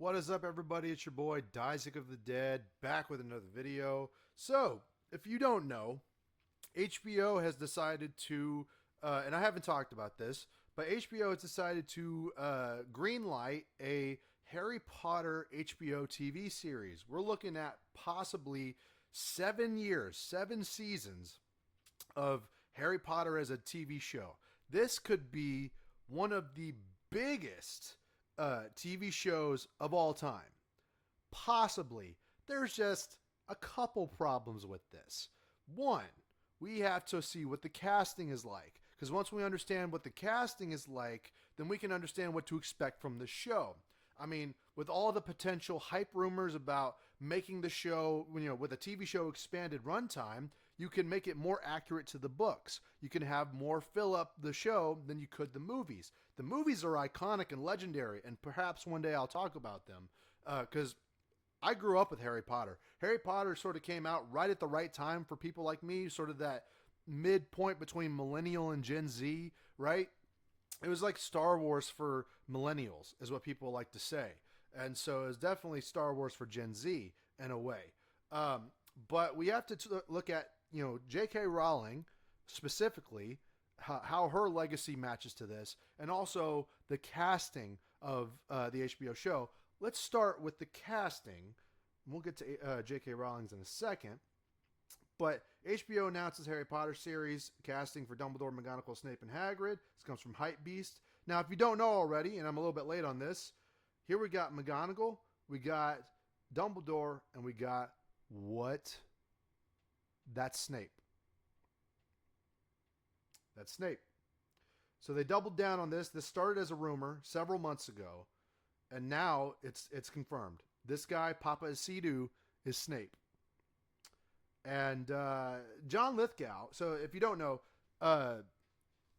What is up, everybody? It's your boy, Isaac of the Dead, back with another video. So, if you don't know, HBO has decided to, and I haven't talked about this, but HBO has decided to greenlight a Harry Potter HBO TV series. We're looking at possibly 7 years, 7 seasons of Harry Potter as a TV show. This could be one of the biggest TV shows of all time. Possibly. There's just a couple problems with this. One, we have to see what the casting is like. Because once we understand what the casting is like, then we can understand what to expect from the show. I mean, with all the potential hype rumors about making the show, with a TV show expanded runtime, you can make it more accurate to the books. You can have more fill up the show than you could the movies. The movies are iconic and legendary, and perhaps one day I'll talk about them because I grew up with Harry Potter. Harry Potter sort of came out right at the right time for people like me, sort of that midpoint between millennial and Gen Z, right? It was like Star Wars for millennials, is what people like to say. And so it's definitely Star Wars for Gen Z in a way. But we have to look at, J.K. Rowling specifically, how her legacy matches to this, and also the casting of the HBO show. Let's start with the casting. We'll get to J.K. Rowling's in a second. But HBO announces Harry Potter series casting for Dumbledore, McGonagall, Snape, and Hagrid. This comes from Hypebeast. Now, if you don't know already, and I'm a little bit late on this, here we got McGonagall, we got Dumbledore, and we got what? That's Snape. That's Snape. So they doubled down on this. This started as a rumor several months ago, and now it's confirmed. This guy, Papa Isidu, is Snape. And John Lithgow, so if you don't know,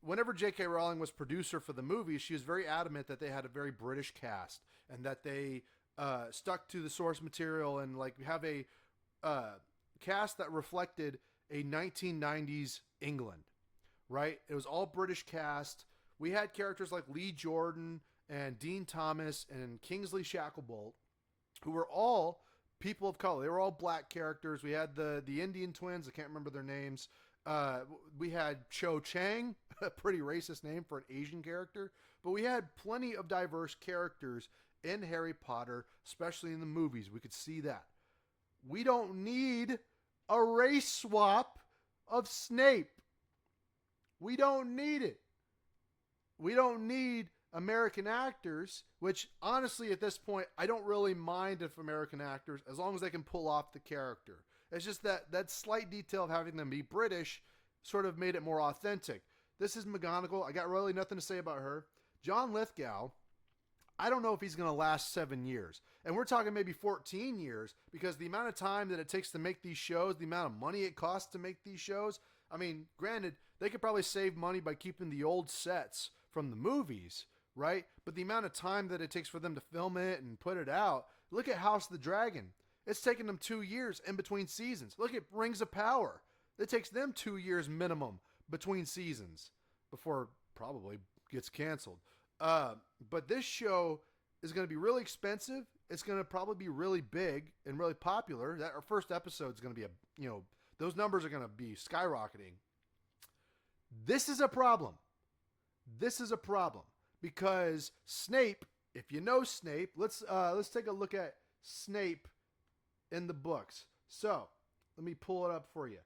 whenever J.K. Rowling was producer for the movie, she was very adamant that they had a very British cast and that they stuck to the source material and have a cast that reflected a 1990s England, right? It was all British cast. We had characters like Lee Jordan and Dean Thomas and Kingsley Shacklebolt, who were all people of color. They were all black characters. We had the Indian twins. I can't remember their names. We had Cho Chang, a pretty racist name for an Asian character. But we had plenty of diverse characters in Harry Potter, especially in the movies. We could see that. We don't need a race swap of Snape. We don't need it. We don't need American actors, which honestly at this point, I don't really mind if American actors, as long as they can pull off the character. It's just that slight detail of having them be British sort of made it more authentic. This is McGonagall. I got really nothing to say about her. John Lithgow, I don't know if he's going to last 7 years. And we're talking maybe 14 years because the amount of time that it takes to make these shows, the amount of money it costs to make these shows, I mean, granted, they could probably save money by keeping the old sets from the movies, right? But the amount of time that it takes for them to film it and put it out. Look at House of the Dragon. It's taken them 2 years in between seasons. Look at Rings of Power. It takes them 2 years minimum between seasons before probably gets canceled. But this show is going to be really expensive. It's going to probably be really big and really popular. That our first episode is going to be those numbers are going to be skyrocketing. This is a problem. This is a problem. Because Snape, if you know Snape, let's take a look at Snape in the books. So, let me pull it up for you.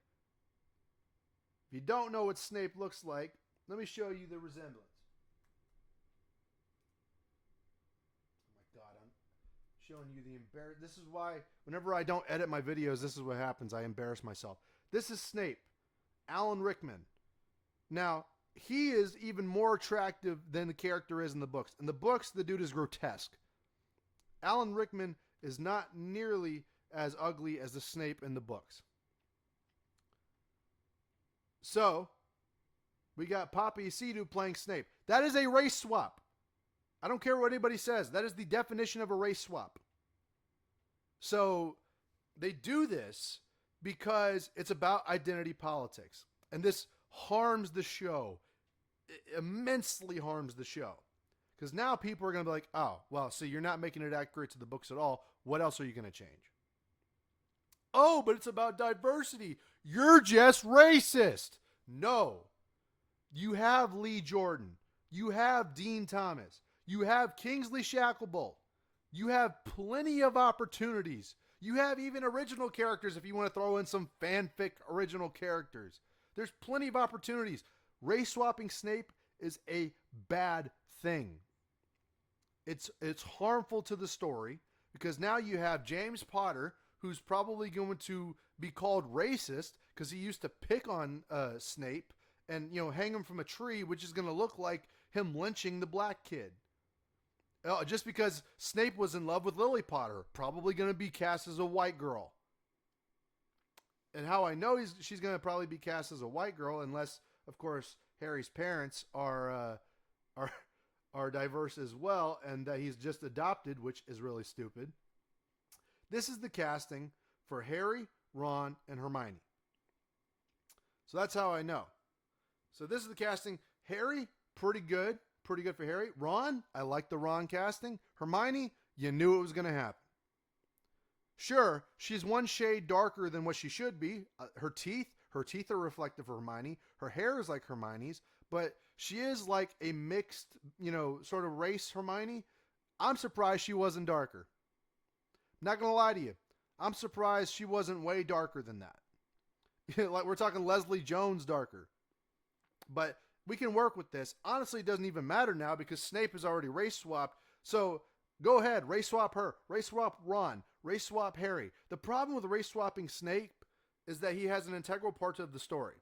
If you don't know what Snape looks like, let me show you the resemblance. Oh my God, I'm showing you the embarrass. This is why, whenever I don't edit my videos, this is what happens. I embarrass myself. This is Snape, Alan Rickman. Now, he is even more attractive than the character is in the books. In the books, the dude is grotesque. Alan Rickman is not nearly as ugly as the Snape in the books. So, we got Papa Isidu playing Snape. That is a race swap. I don't care what anybody says. That is the definition of a race swap. So, they do this because it's about identity politics. And this harms the show. It immensely harms the show. Because now people are going to be like, oh, well, so you're not making it accurate to the books at all. What else are you going to change? Oh, but it's about diversity. You're just racist. No. You have Lee Jordan. You have Dean Thomas. You have Kingsley Shacklebolt. You have plenty of opportunities. You have even original characters if you want to throw in some fanfic original characters. There's plenty of opportunities. Race swapping Snape is a bad thing. It's harmful to the story because now you have James Potter, who's probably going to be called racist because he used to pick on Snape and hang him from a tree, which is going to look like him lynching the black kid. Just because Snape was in love with Lily Potter, probably going to be cast as a white girl. And how I know she's going to probably be cast as a white girl, unless, of course, Harry's parents are diverse as well, and that he's just adopted, which is really stupid. This is the casting for Harry, Ron, and Hermione. So that's how I know. So this is the casting. Harry, pretty good. Pretty good for Harry. Ron, I like the Ron casting. Hermione, you knew it was going to happen. Sure, she's one shade darker than what she should be. Her teeth are reflective of Hermione. Her hair is like Hermione's, but she is like a mixed, sort of race Hermione. I'm surprised she wasn't darker. Not going to lie to you. I'm surprised she wasn't way darker than that. Like we're talking Leslie Jones darker. But we can work with this. Honestly, it doesn't even matter now because Snape is already race swapped. So go ahead, race swap her, race swap Ron, race swap Harry. The problem with race swapping Snape is that he has an integral part of the story.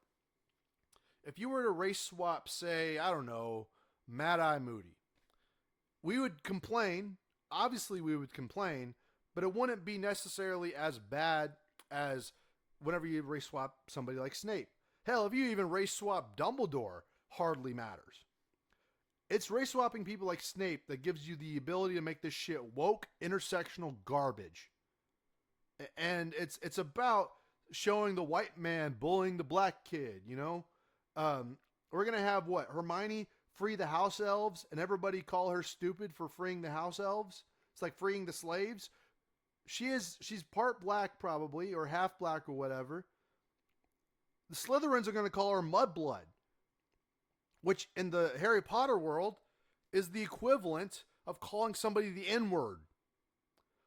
If you were to race swap, say, I don't know, Mad-Eye Moody, we would complain. Obviously, we would complain, but it wouldn't be necessarily as bad as whenever you race swap somebody like Snape. Hell, if you even race swap Dumbledore, hardly matters. It's race swapping people like Snape that gives you the ability to make this shit woke, intersectional garbage. And it's about showing the white man bullying the black kid, We're going to have what? Hermione free the house elves and everybody call her stupid for freeing the house elves? It's like freeing the slaves. She's part black probably, or half black or whatever. The Slytherins are going to call her Mudblood, which in the Harry Potter world is the equivalent of calling somebody the N-word.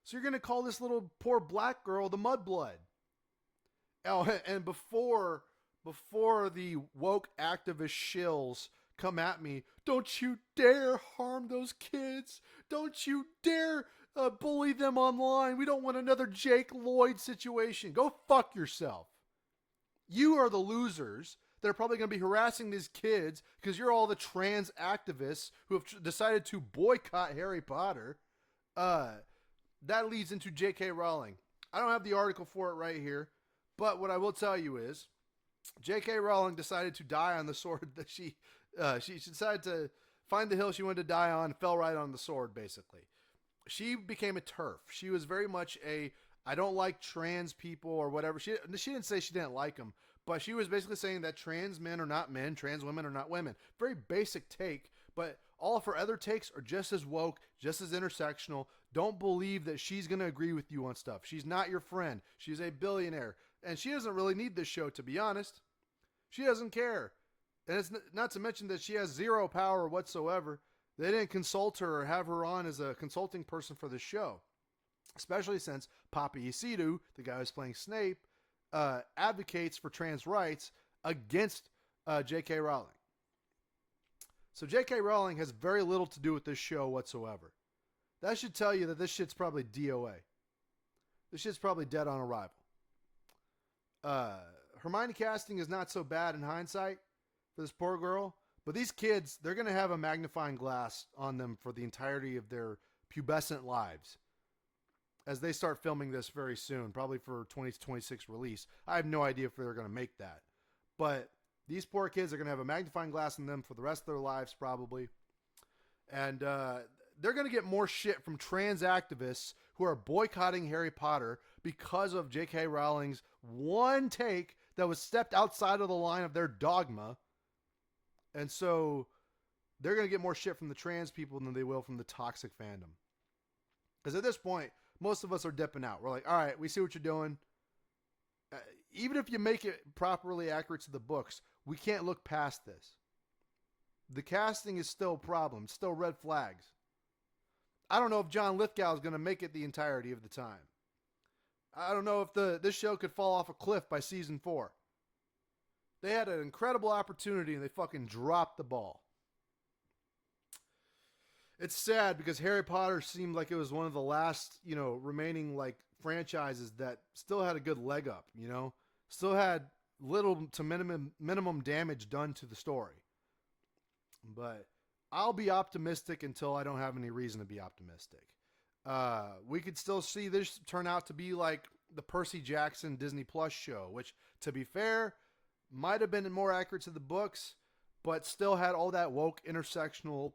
So you're going to call this little poor black girl the Mudblood. Oh, and before the woke activist shills come at me, don't you dare harm those kids. Don't you dare bully them online. We don't want another Jake Lloyd situation. Go fuck yourself. You are the losers that are probably going to be harassing these kids because you're all the trans activists who have decided to boycott Harry Potter. That leads into J.K. Rowling. I don't have the article for it right here, but what I will tell you is J.K. Rowling decided to die on the sword that she decided to find the hill she wanted to die on, fell right on the sword, basically. She became a TERF. She was very much I don't like trans people or whatever. She didn't say she didn't like them, but she was basically saying that trans men are not men, trans women are not women. Very basic take, but all of her other takes are just as woke, just as intersectional. Don't believe that she's going to agree with you on stuff. She's not your friend. She's a billionaire, and she doesn't really need this show, to be honest. She doesn't care. And it's not to mention that she has zero power whatsoever. They didn't consult her or have her on as a consulting person for the show. Especially since Papa Isidu, the guy who's playing Snape, advocates for trans rights against J.K. Rowling. So J.K. Rowling has very little to do with this show whatsoever. That should tell you that this shit's probably DOA. This shit's probably dead on arrival. Hermione casting is not so bad in hindsight for this poor girl, but these kids, they're going to have a magnifying glass on them for the entirety of their pubescent lives. As they start filming this very soon, probably for 2026 release. I have no idea if they're going to make that. But these poor kids are going to have a magnifying glass on them for the rest of their lives, probably. And they're going to get more shit from trans activists who are boycotting Harry Potter because of J.K. Rowling's one take that was stepped outside of the line of their dogma. And so they're going to get more shit from the trans people than they will from the toxic fandom. Because at this point, most of us are dipping out. We're like, all right, we see what you're doing. Even if you make it properly accurate to the books, we can't look past this. The casting is still a problem. It's still red flags. I don't know if John Lithgow is going to make it the entirety of the time. I don't know if this show could fall off a cliff by season 4. They had an incredible opportunity and they fucking dropped the ball. It's sad because Harry Potter seemed like it was one of the last, remaining like franchises that still had a good leg up, still had little to minimum damage done to the story. But I'll be optimistic until I don't have any reason to be optimistic. We could still see this turn out to be like the Percy Jackson Disney Plus show, which, to be fair, might have been more accurate to the books, but still had all that woke intersectional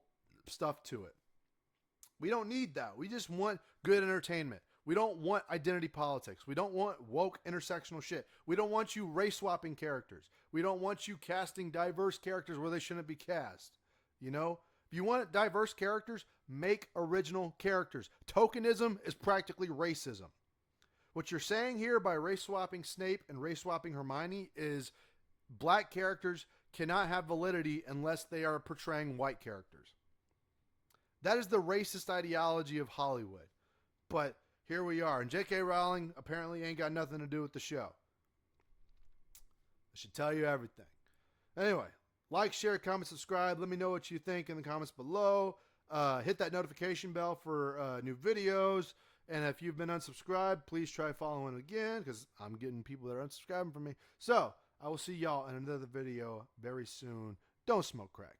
stuff to it. We don't need that. We just want good entertainment. We don't want identity politics. We don't want woke intersectional shit. We don't want you race swapping characters. We don't want you casting diverse characters where they shouldn't be cast. If you want diverse characters, make original characters. Tokenism is practically racism. What you're saying here by race swapping Snape and race swapping Hermione is black characters cannot have validity unless they are portraying white characters. That is the racist ideology of Hollywood. But here we are. And J.K. Rowling apparently ain't got nothing to do with the show. I should tell you everything. Anyway, like, share, comment, subscribe. Let me know what you think in the comments below. Hit that notification bell for new videos. And if you've been unsubscribed, please try following again because I'm getting people that are unsubscribing from me. So, I will see y'all in another video very soon. Don't smoke crack.